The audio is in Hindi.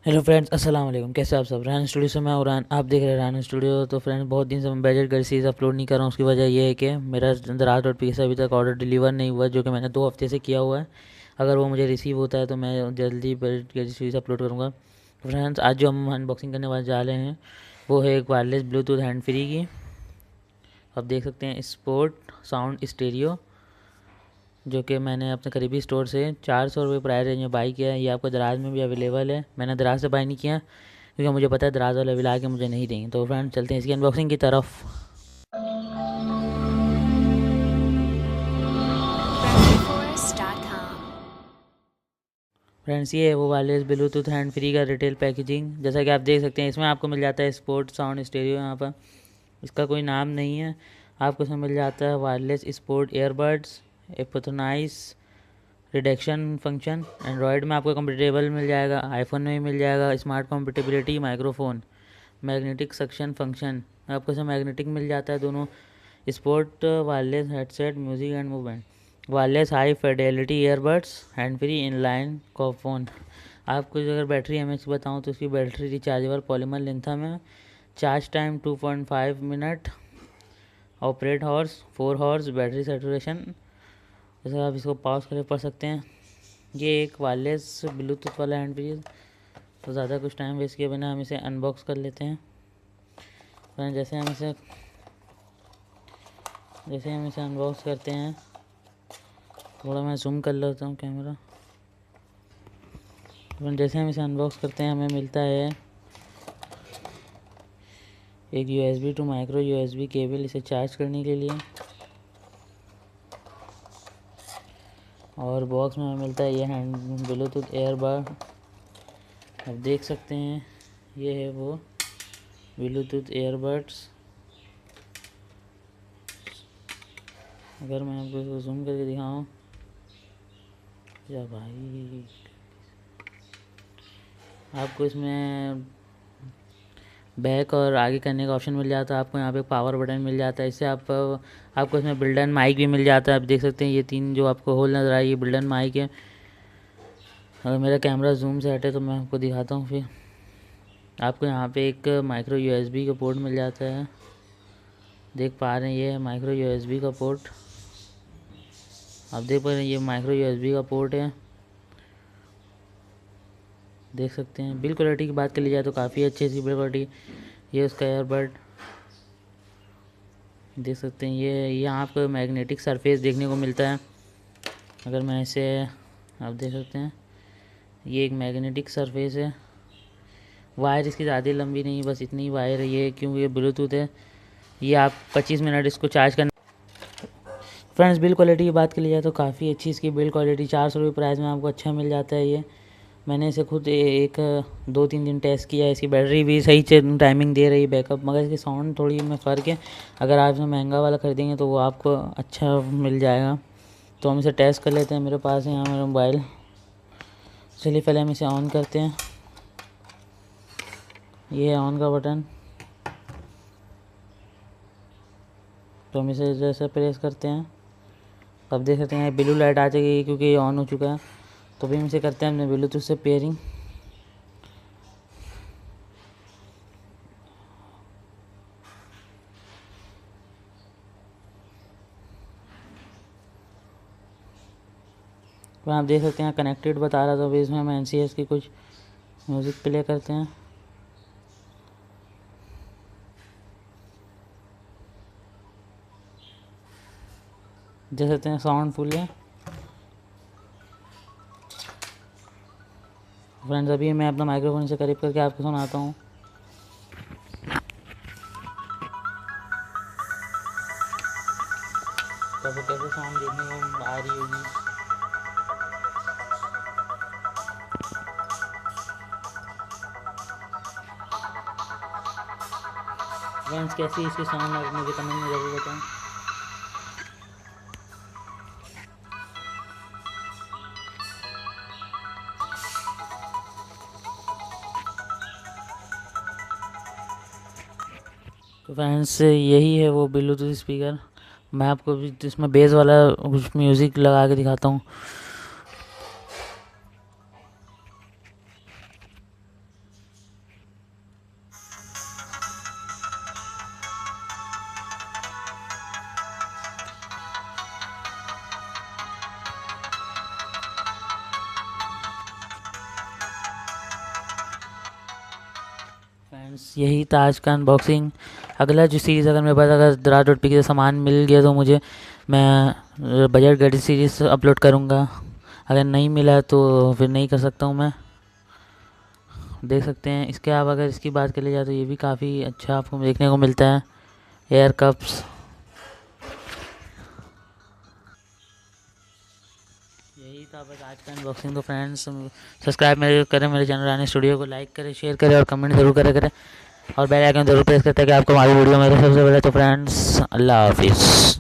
हेलो फ्रेंड्स, अस्सलाम वालेकुम। कैसे आप सब? रैन स्टूडियो से मैं उरान, आप देख रहे हैं रैन स्टूडियो। तो फ्रेंड्स, बहुत दिन से मैं बजट कर सीरीज़ अपलोड नहीं कर रहा हूँ। उसकी वजह यह है कि मेरा दराज डॉट पी से अभी तक ऑर्डर डिलीवर नहीं हुआ, जो कि मैंने 2 हफ्ते से किया हुआ है। अगर वो मुझे रिसीव होता है तो मैं जल्दी बजट कर सीरीज़ अपलोड करूँगा। तो फ्रेंड्स, आज जो हम अनबॉक्सिंग करने वाले जा रहे हैं वो है एक वायरलेस ब्लूटूथ हैंड फ्री की। आप देख सकते हैं स्पोर्ट साउंड स्टेरियो, जो कि मैंने अपने करीबी स्टोर से 400 रुपये प्राइस रेंज में बाई किया है। ये आपको दराज में भी अवेलेबल है। मैंने दराज से बाई नहीं किया क्योंकि मुझे पता है दराज वाले अभी ला के मुझे नहीं देंगे। तो फ्रेंड, चलते हैं इसकी अनबॉक्सिंग की तरफ। फ्रेंड्स, ये है वो वायरलेस ब्लूटूथ हैंड फ्री का रिटेल पैकेजिंग। जैसा कि आप देख सकते हैं, इसमें आपको मिल जाता है स्पोर्ट साउंड स्टेरियो। यहाँ पर इसका कोई नाम नहीं है। आपको इसमें मिल जाता है वायरलेस स्पोर्ट ईयरबड्स, एपोथोनाइस रिडक्शन फंक्शन। एंड्रॉयड में आपको कंपेटेबल मिल जाएगा, आईफोन में भी मिल जाएगा, smart compatibility, microphone, magnetic suction function. आपको इसमें मैग्नेटिक मिल जाता है दोनों। Sport wireless headset, music and movement, wireless high Fidelity earbuds, hand free inline phone. आपको अगर बैटरी एमएच बताऊँ तो इसकी बैटरी रिचार्जेबल पॉलीमर लिथियम है। Charge time 2.5 minute, operate horse 4 horse, battery saturation. जैसे आप इसको पॉज करके पढ़ सकते हैं। ये एक वायरलेस ब्लूटूथ वाला हैंड फ्री है। तो ज़्यादा कुछ टाइम वेस्ट किए बिना हम इसे अनबॉक्स कर लेते हैं। तो जैसे हम इसे अनबॉक्स करते हैं, थोड़ा मैं जूम कर लेता हूँ कैमरा। जैसे हम इसे अनबॉक्स करते हैं, हमें मिलता है एक USB to micro USB cable इसे चार्ज करने के लिए। और बॉक्स में हमें मिलता है ये हैंड ब्लूटूथ एयरबड। आप देख सकते हैं, ये है वो ब्लूटूथ एयरबड्स। अगर मैं आपको इसको जूम करके दिखाऊँ, या भाई, आपको इसमें बैक और आगे करने का ऑप्शन मिल जाता है। आपको यहाँ पे पावर बटन मिल जाता है। इससे आपको इसमें बिल्डन माइक भी मिल जाता है। आप देख सकते हैं ये 3 जो आपको होल नज़र आ रही है, बिल्डन माइक है। अगर मेरा कैमरा जूम से हटे तो मैं आपको दिखाता हूँ। फिर आपको यहाँ पे एक माइक्रो USB का पोर्ट मिल जाता है। देख पा रहे हैं, ये है माइक्रो USB का पोर्ट। आप देख पा रहे हैं, ये माइक्रो USB का पोर्ट है। देख सकते हैं। बिल्ड क्वालिटी की बात कर ली जाए तो काफ़ी अच्छी इसकी बिल्ड क्वालिटी। ये उसका एयरबड देख सकते हैं। ये यहाँ आपको मैग्नेटिक सरफेस देखने को मिलता है। अगर मैं इसे, आप देख सकते हैं, ये एक मैग्नेटिक सरफेस है। वायर इसकी ज़्यादा लंबी नहीं, बस इतनी वायर है ये, क्योंकि ये ब्लूटूथ है। ये आप 25 मिनट इसको चार्ज करना। फ्रेंड्स, बिल्ड क्वालिटी की बात कर ली जाए तो काफ़ी अच्छी इसकी बिल्ड क्वालिटी। 400 रुपये प्राइस में आपको अच्छा मिल जाता है ये। मैंने इसे खुद एक 2-3 दिन टेस्ट किया है। इसकी बैटरी भी सही टाइमिंग दे रही है, बैकअप। मगर इसकी साउंड थोड़ी में फ़र्क है। अगर आप इसे महंगा वाला खरीदेंगे तो वो आपको अच्छा मिल जाएगा। तो हम इसे टेस्ट कर लेते हैं। मेरे पास है यहाँ मेरा मोबाइल। चलिए पहले हम इसे ऑन करते हैं। ये है ऑन का बटन। तो हम इसे जैसे प्रेस करते हैं, अब देख सकते हैं ब्लू लाइट आ जाएगी क्योंकि ये ऑन हो चुका है। तो भी हम इसे करते हैं अपने ब्लूटूथ से पेयरिंग। तो आप देख सकते हैं कनेक्टेड बता रहा था। अभी इसमें हम NCS की कुछ म्यूज़िक प्ले करते हैं। देख सकते हैं साउंड फुल है। फ्रेंड्स, अभी मैं अपना माइक्रोफोन से करीब करके आपको सुनाता हूँ। कैसे कैसे साउंड देखने को आ रही होगी। फ्रेंड्स, कैसी इसकी साउंड आप मुझे कमेंट में ज़रूर बताएं। तो फ्रेंड्स, यही है वो ब्लूटूथ स्पीकर। मैं आपको भी इसमें बेस वाला कुछ म्यूज़िक लगा के दिखाता हूँ। फ्रेंड्स यही था आज का अनबॉक्सिंग। अगला जो सीरीज़ अगर मेरे पास अगर DRAD.P के सामान मिल गया तो मुझे मैं बजट गैजेट सीरीज़ अपलोड करूँगा। अगर नहीं मिला तो फिर नहीं कर सकता हूँ मैं। देख सकते हैं इसके आप अगर इसकी बात कर ली जाए तो ये भी काफ़ी अच्छा आपको देखने को मिलता है। एयर कप्स, यही था बस आज का अनबॉक्सिंग। तो फ्रेंड्स सब्सक्राइब मेरे करें मेरे चैनल रानी स्टूडियो को, लाइक करें, शेयर करें और कमेंट ज़रूर करें और बेल आइकन ज़रूर प्रेस करते हैं कि आपको हमारी वीडियो मेरे सबसे पहले। तो फ्रेंड्स अल्लाह हाफिज़।